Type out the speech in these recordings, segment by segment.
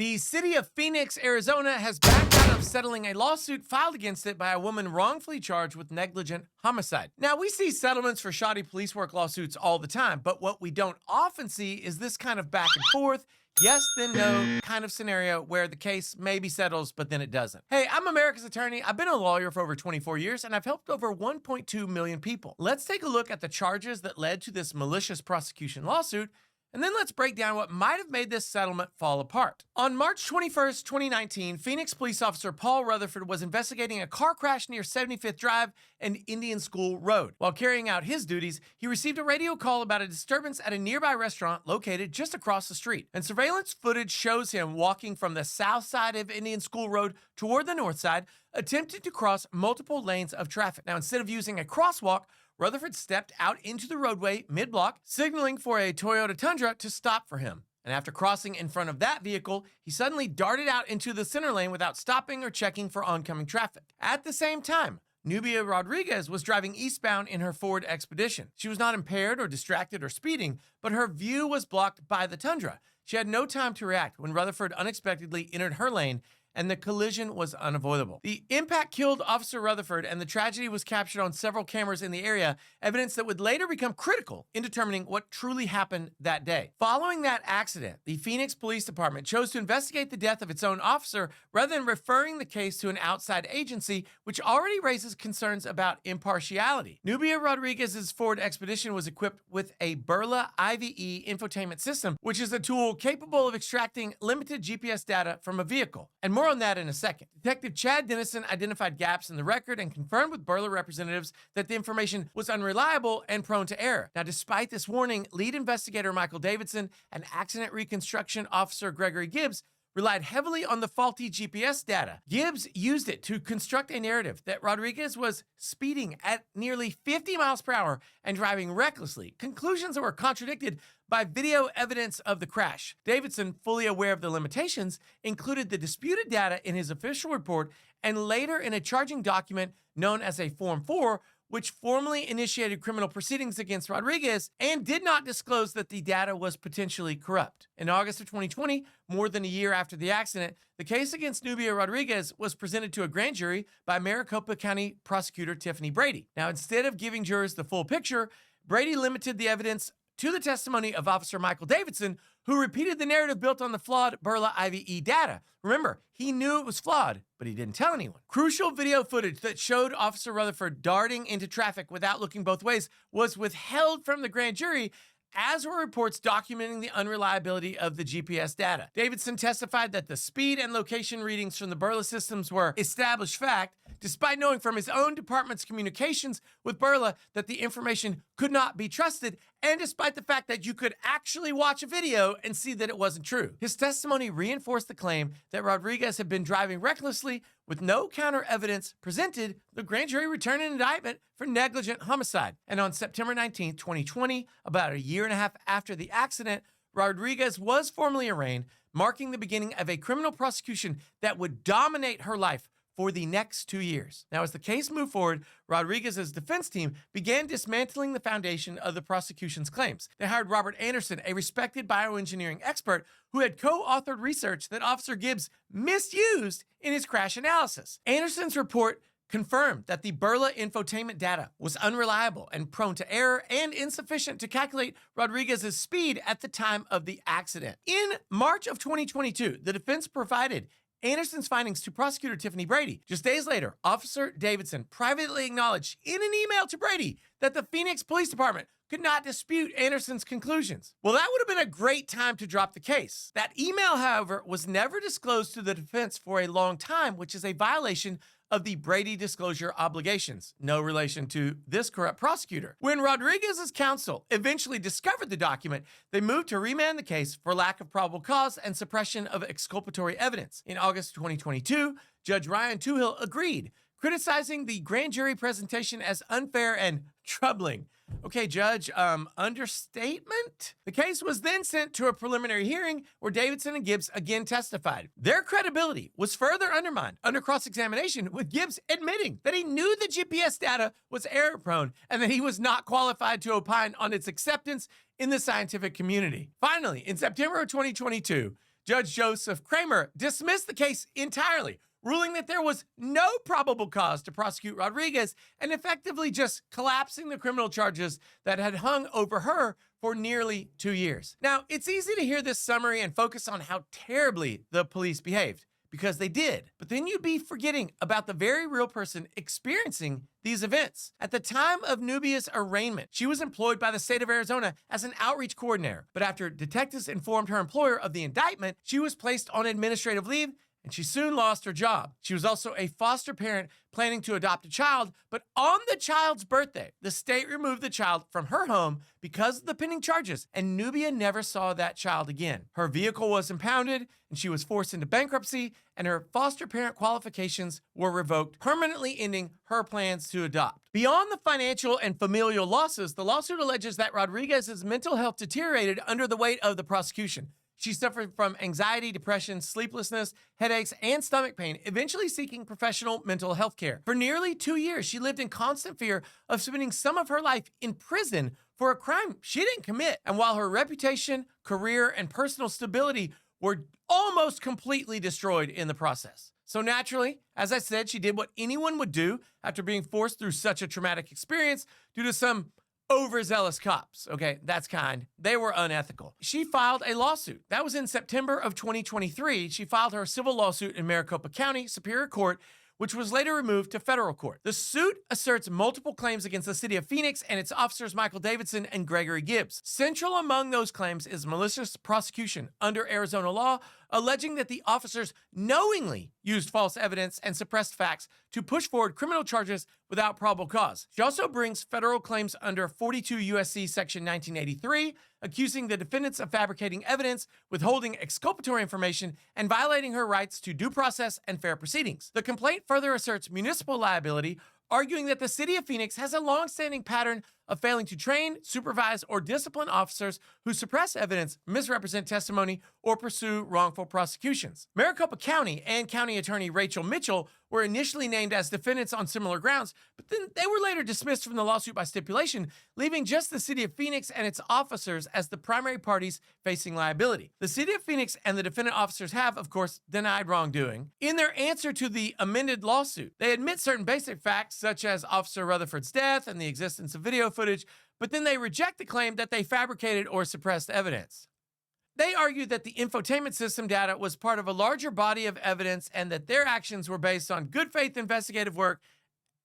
The city of Phoenix, Arizona has backed out of settling a lawsuit filed against it by a woman wrongfully charged with negligent homicide. Now, we see settlements for shoddy police work lawsuits all the time, but what we don't often see is this kind of back and forth, yes, then no kind of scenario where the case maybe settles, but then it doesn't. Hey, I'm America's attorney. I've been a lawyer for over 24 years, and I've helped over 1.2 million people. Let's take a look at the charges that led to this malicious prosecution lawsuit, and then let's break down what might have made this settlement fall apart. On March 21st, 2019, Phoenix police officer Paul Rutherford was investigating a car crash near 75th Drive and Indian School Road. While carrying out his duties, he received a radio call about a disturbance at a nearby restaurant located just across the street. And surveillance footage shows him walking from the south side of Indian School Road toward the north side, attempting to cross multiple lanes of traffic. Now, instead of using a crosswalk, Rutherford stepped out into the roadway mid-block, signaling for a Toyota Tundra to stop for him. And after crossing in front of that vehicle, he suddenly darted out into the center lane without stopping or checking for oncoming traffic. At the same time, Nubia Rodriguez was driving eastbound in her Ford Expedition. She was not impaired or distracted or speeding, but her view was blocked by the Tundra. She had no time to react when Rutherford unexpectedly entered her lane, and the collision was unavoidable. The impact killed Officer Rutherford, and the tragedy was captured on several cameras in the area, evidence that would later become critical in determining what truly happened that day. Following that accident, the Phoenix Police Department chose to investigate the death of its own officer rather than referring the case to an outside agency, which already raises concerns about impartiality. Nubia Rodriguez's Ford Expedition was equipped with a Burla IVE infotainment system, which is a tool capable of extracting limited GPS data from a vehicle. And more on that in a second. Detective Chad Dennison identified gaps in the record and confirmed with Burla representatives that the information was unreliable and prone to error. Now, despite this warning, lead investigator Michael Davidson and accident reconstruction officer Gregory Gibbs relied heavily on the faulty GPS data. Gibbs used it to construct a narrative that Rodriguez was speeding at nearly 50 miles per hour and driving recklessly, conclusions that were contradicted by video evidence of the crash. Davidson, fully aware of the limitations, included the disputed data in his official report and later in a charging document known as a Form 4, which formally initiated criminal proceedings against Rodriguez and did not disclose that the data was potentially corrupt. In August of 2020, more than a year after the accident, the case against Nubia Rodriguez was presented to a grand jury by Maricopa County Prosecutor Tiffany Brady. Now, instead of giving jurors the full picture, Brady limited the evidence to the testimony of Officer Michael Davidson, who repeated the narrative built on the flawed Burla IVE data. Remember, he knew it was flawed, but he didn't tell anyone. Crucial video footage that showed Officer Rutherford darting into traffic without looking both ways was withheld from the grand jury, as were reports documenting the unreliability of the GPS data. Davidson testified that the speed and location readings from the Burla systems were established fact, despite knowing from his own department's communications with Burla that the information could not be trusted, and despite the fact that you could actually watch a video and see that it wasn't true. His testimony reinforced the claim that Rodriguez had been driving recklessly with no counter evidence presented. The grand jury returned an indictment for negligent homicide. And on September 19, 2020, about a year and a half after the accident, Rodriguez was formally arraigned, marking the beginning of a criminal prosecution that would dominate her life for the next 2 years. Now, as the case moved forward, Rodriguez's defense team began dismantling the foundation of the prosecution's claims. They hired Robert Anderson, a respected bioengineering expert who had co-authored research that Officer Gibbs misused in his crash analysis. Anderson's report confirmed that the Burla infotainment data was unreliable and prone to error and insufficient to calculate Rodriguez's speed at the time of the accident. In March of 2022, the defense provided Anderson's findings to prosecutor Tiffany Brady. Just days later, Officer Davidson privately acknowledged in an email to Brady that the Phoenix Police Department could not dispute Anderson's conclusions. Well, that would have been a great time to drop the case. That email, however, was never disclosed to the defense for a long time, which is a violation of the Brady disclosure obligations. No relation to this corrupt prosecutor. When Rodriguez's counsel eventually discovered the document, they moved to remand the case for lack of probable cause and suppression of exculpatory evidence. In August 2022, Judge Ryan Toohill agreed, criticizing the grand jury presentation as unfair and troubling. Okay, Judge, understatement? The case was then sent to a preliminary hearing where Davidson and Gibbs again testified. Their credibility was further undermined under cross-examination, with Gibbs admitting that he knew the GPS data was error-prone and that he was not qualified to opine on its acceptance in the scientific community. Finally, in September of 2022, Judge Joseph Kramer dismissed the case entirely, ruling that there was no probable cause to prosecute Rodriguez and effectively just collapsing the criminal charges that had hung over her for nearly 2 years. Now, it's easy to hear this summary and focus on how terribly the police behaved, because they did. But then you'd be forgetting about the very real person experiencing these events. At the time of Nubia's arraignment, she was employed by the state of Arizona as an outreach coordinator. But after detectives informed her employer of the indictment, she was placed on administrative leave and she soon lost her job. She was also a foster parent planning to adopt a child, but on the child's birthday, the state removed the child from her home because of the pending charges, and Nubia never saw that child again. Her vehicle was impounded, and she was forced into bankruptcy, and her foster parent qualifications were revoked, permanently ending her plans to adopt. Beyond the financial and familial losses, the lawsuit alleges that Rodriguez's mental health deteriorated under the weight of the prosecution. She suffered from anxiety, depression, sleeplessness, headaches, and stomach pain, eventually seeking professional mental health care. For nearly 2 years, she lived in constant fear of spending some of her life in prison for a crime she didn't commit. And while her reputation, career, and personal stability were almost completely destroyed in the process. So naturally, as I said, she did what anyone would do after being forced through such a traumatic experience due to some overzealous cops. Okay, that's kind. They were unethical. She filed a lawsuit. That was in September of 2023. She filed her civil lawsuit in Maricopa County Superior Court, which was later removed to federal court. The suit asserts multiple claims against the city of Phoenix and its officers Michael Davidson and Gregory Gibbs. Central among those claims is malicious prosecution under Arizona law, alleging that the officers knowingly used false evidence and suppressed facts to push forward criminal charges without probable cause. She also brings federal claims under 42 U.S.C. Section 1983, accusing the defendants of fabricating evidence, withholding exculpatory information, and violating her rights to due process and fair proceedings. The complaint further asserts municipal liability, arguing that the city of Phoenix has a long-standing pattern of failing to train, supervise, or discipline officers who suppress evidence, misrepresent testimony, or pursue wrongful prosecutions. Maricopa County and County Attorney Rachel Mitchell were initially named as defendants on similar grounds, but then they were later dismissed from the lawsuit by stipulation, leaving just the city of Phoenix and its officers as the primary parties facing liability. The city of Phoenix and the defendant officers have, of course, denied wrongdoing. In their answer to the amended lawsuit, they admit certain basic facts, such as Officer Rutherford's death and the existence of video footage, but then they reject the claim that they fabricated or suppressed evidence. They argued that the infotainment system data was part of a larger body of evidence and that their actions were based on good faith investigative work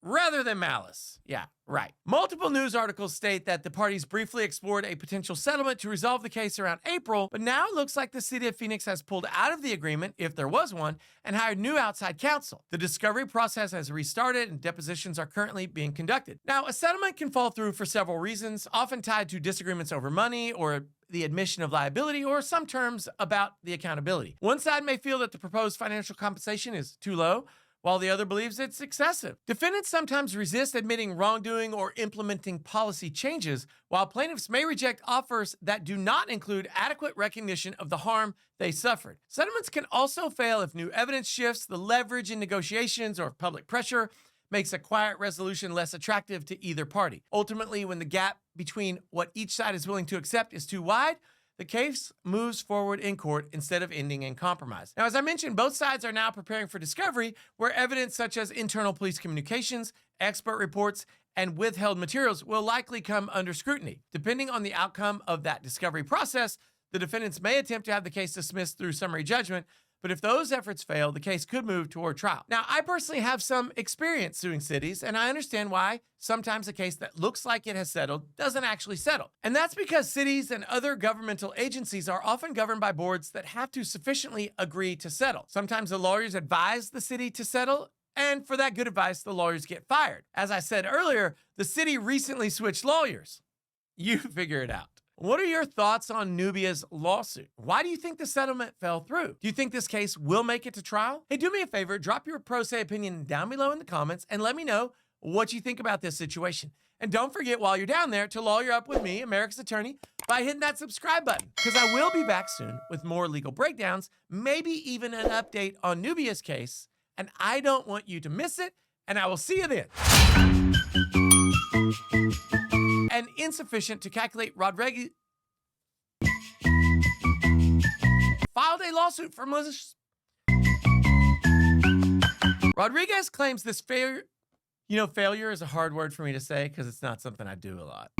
rather than malice. Yeah, right. Multiple news articles state that the parties briefly explored a potential settlement to resolve the case around April, but now it looks like the city of Phoenix has pulled out of the agreement, if there was one, and hired new outside counsel. The discovery process has restarted and depositions are currently being conducted. Now, a settlement can fall through for several reasons, often tied to disagreements over money or the admission of liability, or some terms about the accountability. One side may feel that the proposed financial compensation is too low, while the other believes it's excessive. Defendants sometimes resist admitting wrongdoing or implementing policy changes, while plaintiffs may reject offers that do not include adequate recognition of the harm they suffered. Settlements can also fail if new evidence shifts, the leverage in negotiations, or if public pressure makes a quiet resolution less attractive to either party. Ultimately, when the gap between what each side is willing to accept is too wide, the case moves forward in court instead of ending in compromise. Now, as I mentioned, both sides are now preparing for discovery, where evidence such as internal police communications, expert reports, and withheld materials will likely come under scrutiny. Depending on the outcome of that discovery process, the defendants may attempt to have the case dismissed through summary judgment, but if those efforts fail, the case could move toward trial. Now, I personally have some experience suing cities, and I understand why sometimes a case that looks like it has settled doesn't actually settle. And that's because cities and other governmental agencies are often governed by boards that have to sufficiently agree to settle. Sometimes the lawyers advise the city to settle, and for that good advice, the lawyers get fired. As I said earlier, the city recently switched lawyers. You figure it out. What are your thoughts on Nubia's lawsuit? Why do you think the settlement fell through? Do you think this case will make it to trial? Hey, do me a favor, drop your pro se opinion down below in the comments and let me know what you think about this situation. And don't forget, while you're down there, to lawyer up with me, America's Attorney, by hitting that subscribe button, because I will be back soon with more legal breakdowns, maybe even an update on Nubia's case, and I don't want you to miss it, and I will see you then. And insufficient to calculate Rodriguez filed a lawsuit for malicious. Rodriguez claims this failure is a hard word for me to say because it's not something I do a lot.